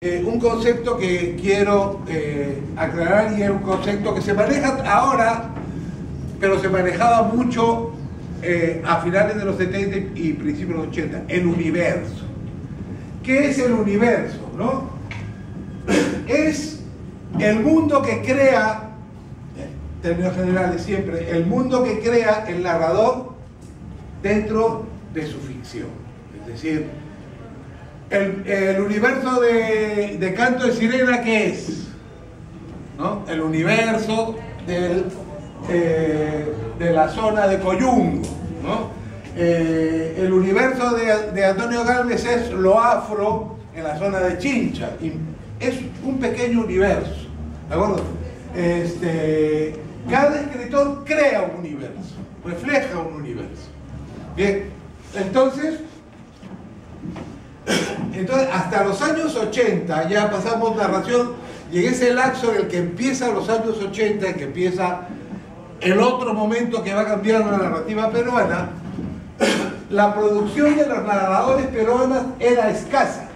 Un concepto que quiero aclarar, y es un concepto que se maneja ahora, pero se manejaba mucho a finales de los 70 y principios de los 80, el universo. ¿Qué es el universo, no? Es el mundo que crea, en términos generales siempre, el mundo que crea el narrador dentro de su ficción. Es decir, el universo de Canto de Sirena, ¿qué es? ¿No? El universo de la zona de Coyungo, ¿no? El universo de Antonio Gálvez es lo afro en la zona de Chincha. Y es un pequeño universo, ¿de acuerdo? Cada escritor crea un universo, refleja un universo. Bien, entonces hasta los años 80 ya pasamos narración, y en ese lapso en el que empieza los años 80, en que empieza el otro momento que va a cambiar la narrativa peruana, la producción de los narradores peruanos era escasa,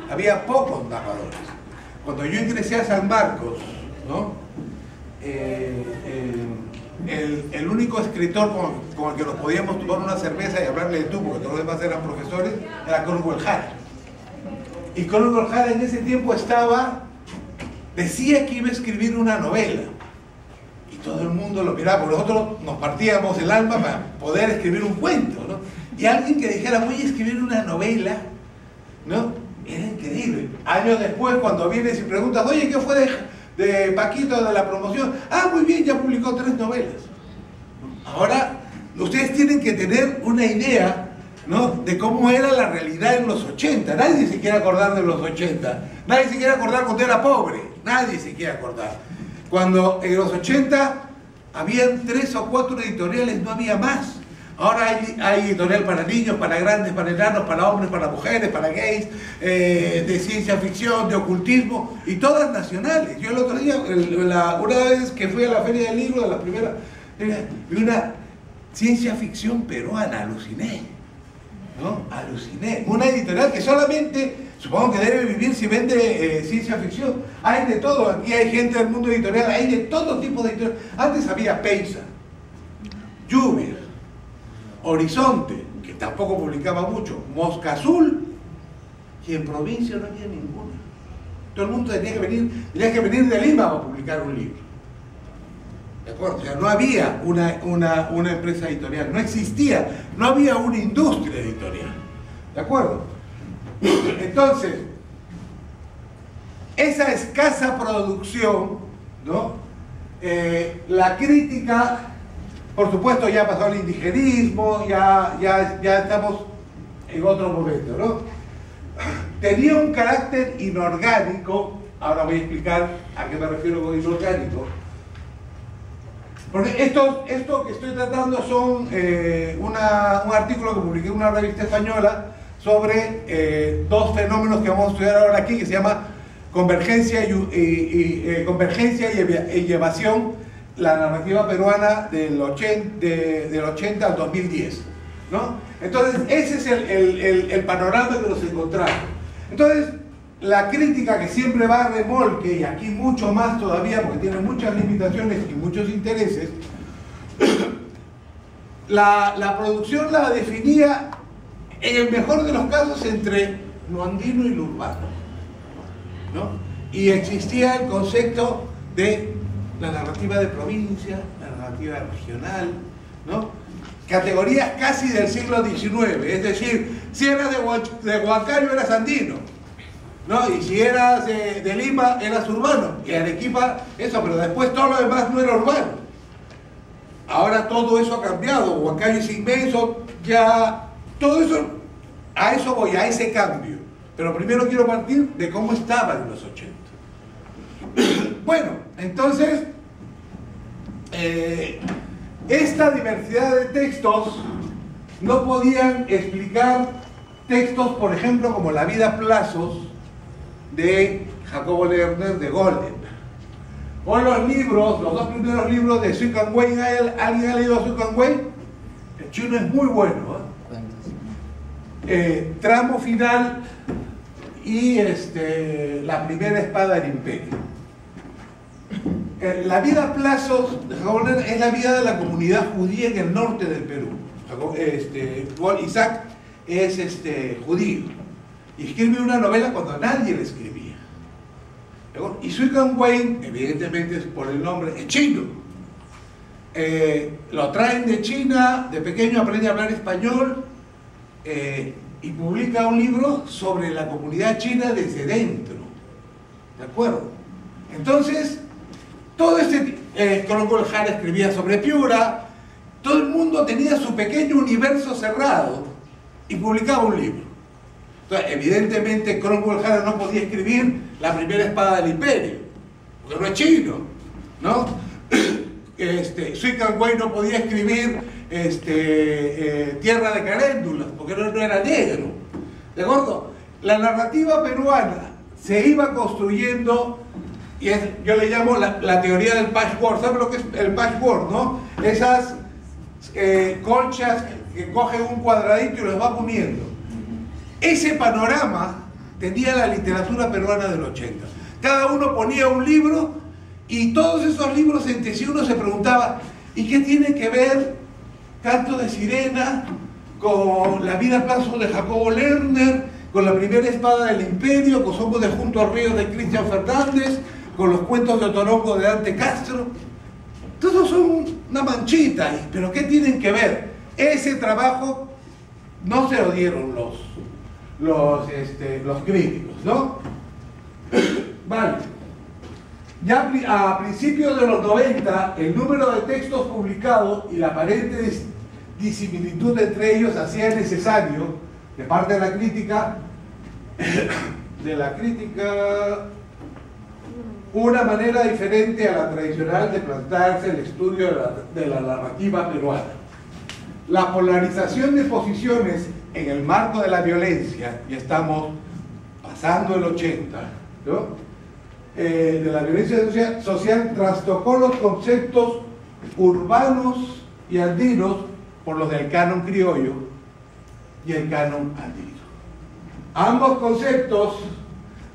había pocos narradores. Cuando yo ingresé a San Marcos, ¿no? El único escritor con el que nos podíamos tomar una cerveza y hablarle de tú, porque todos los demás eran profesores, era Coronel Jara. Y Coronel Jara en ese tiempo decía que iba a escribir una novela. Y todo el mundo lo miraba, porque nosotros nos partíamos el alma para poder escribir un cuento, ¿no? Y alguien que dijera, voy a escribir una novela, ¿no? Era increíble. Años después, cuando vienes y preguntas, oye, ¿qué fue de Paquito de la promoción? Ah, muy bien, ya publicó 3 novelas. Ahora, ustedes tienen que tener una idea, ¿no?, de cómo era la realidad en los 80. Nadie se quiere acordar de los 80. Nadie se quiere acordar cuando era pobre. Nadie se quiere acordar. Cuando en los 80 habían 3 o 4 editoriales, no había más. Ahora hay editorial para niños, para grandes, para enanos, para hombres, para mujeres, para gays, de ciencia ficción, de ocultismo, y todas nacionales. Yo el otro día, una vez que fui a la Feria del Libro, de la primera, vi una ciencia ficción peruana, aluciné, ¿no? Aluciné. Una editorial que solamente, supongo que debe vivir si vende ciencia ficción. Hay de todo, aquí hay gente del mundo editorial, hay de todo tipo de editorial. Antes había Peisa, Lluvia, Horizonte, que tampoco publicaba mucho, Mosca Azul, y en provincia no había ninguna. Todo el mundo tenía que venir de Lima a publicar un libro. ¿De acuerdo? O sea, no había una empresa editorial, no existía, no había una industria editorial. ¿De acuerdo? Entonces, esa escasa producción, ¿no? La crítica, por supuesto, ya pasó el indigenismo, ya estamos en otro momento, ¿no? Tenía un carácter inorgánico. Ahora voy a explicar a qué me refiero con inorgánico. Porque esto que estoy tratando son un artículo que publiqué en una revista española sobre 2 fenómenos que vamos a estudiar ahora aquí, que se llama convergencia y evasión, la narrativa peruana del 80 al 2010, ¿no? Entonces, ese es el panorama que nos encontramos. Entonces, la crítica, que siempre va a remolque, y aquí mucho más todavía, porque tiene muchas limitaciones y muchos intereses, la producción la definía, en el mejor de los casos, entre lo andino y lo urbano, ¿no? Y existía el concepto de la narrativa de provincia, la narrativa regional, ¿no? Categorías casi del siglo XIX, es decir, si eras de Huancayo eras andino, ¿no? Y si eras de Lima eras urbano, y Arequipa eso, pero después todo lo demás no era urbano. Ahora todo eso ha cambiado, Huancayo es inmenso, ya todo eso, a eso voy, a ese cambio. Pero primero quiero partir de cómo estaba en los 80. Bueno, entonces, esta diversidad de textos no podían explicar textos, por ejemplo, como La vida a plazos de Jacobo Lerner de Goldenberg, o los libros, los 2 primeros libros de Xu Cangwei. ¿Alguien ha leído a Xu Cangwei? El chino es muy bueno, ¿eh? Tramo final y La primera espada del imperio. La vida a plazos de Jacobo Lerner es la vida de la comunidad judía en el norte del Perú. Isaac es judío y escribe una novela cuando nadie le escribía. Y Zhui Wei, evidentemente por el nombre, es chino. Lo traen de China, de pequeño aprende a hablar español y publica un libro sobre la comunidad china desde dentro. ¿De acuerdo? Entonces, todo Colombo Jara escribía sobre Piura, todo el mundo tenía su pequeño universo cerrado y publicaba un libro. Entonces, evidentemente, Colombo Jara no podía escribir La primera espada del imperio, porque no es chino, ¿no? Zhui Wei no podía escribir Tierra de caléndulas, porque no era negro. ¿De acuerdo? La narrativa peruana se iba construyendo, y yo le llamo la teoría del patchwork. ¿Saben lo que es el patchwork, no? Esas colchas que cogen un cuadradito y los va poniendo. Ese panorama tenía la literatura peruana del 80. Cada uno ponía un libro y todos esos libros entre sí uno se preguntaba, ¿y qué tiene que ver Canto de Sirena con La vida a plazos de Jacobo Lerner, con La primera espada del imperio, con Somos de Junto al Río de Cristian Fernández, con los cuentos de Otorongo de Dante Castro? Todos son una manchita, pero ¿qué tienen que ver? Ese trabajo no se lo dieron los críticos, ¿no? Vale. Ya a principios de los 90, el número de textos publicados y la aparente disimilitud entre ellos hacía necesario, de parte de la crítica, una manera diferente a la tradicional de plantearse el estudio de la narrativa peruana. La polarización de posiciones en el marco de la violencia, ya estamos pasando el 80, ¿no? De la violencia social trastocó los conceptos urbanos y andinos por los del canon criollo y el canon andino. Ambos conceptos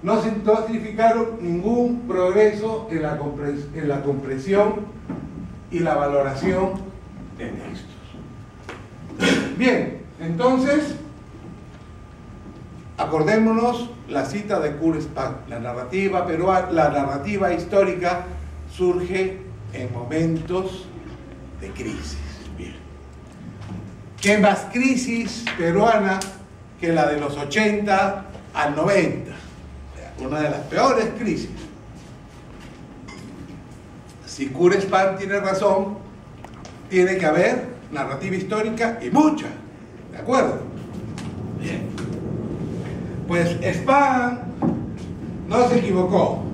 no significaron ningún progreso en la comprensión y la valoración de textos. Bien, entonces, acordémonos la cita de Kurt Spang: la narrativa peruana, la narrativa histórica surge en momentos de crisis. Bien. ¿Qué más crisis peruana que la de los 80 al 90? Una de las peores crisis. Si Kurt Spang tiene razón, tiene que haber narrativa histórica y mucha. ¿De acuerdo? Bien. Pues Spang no se equivocó.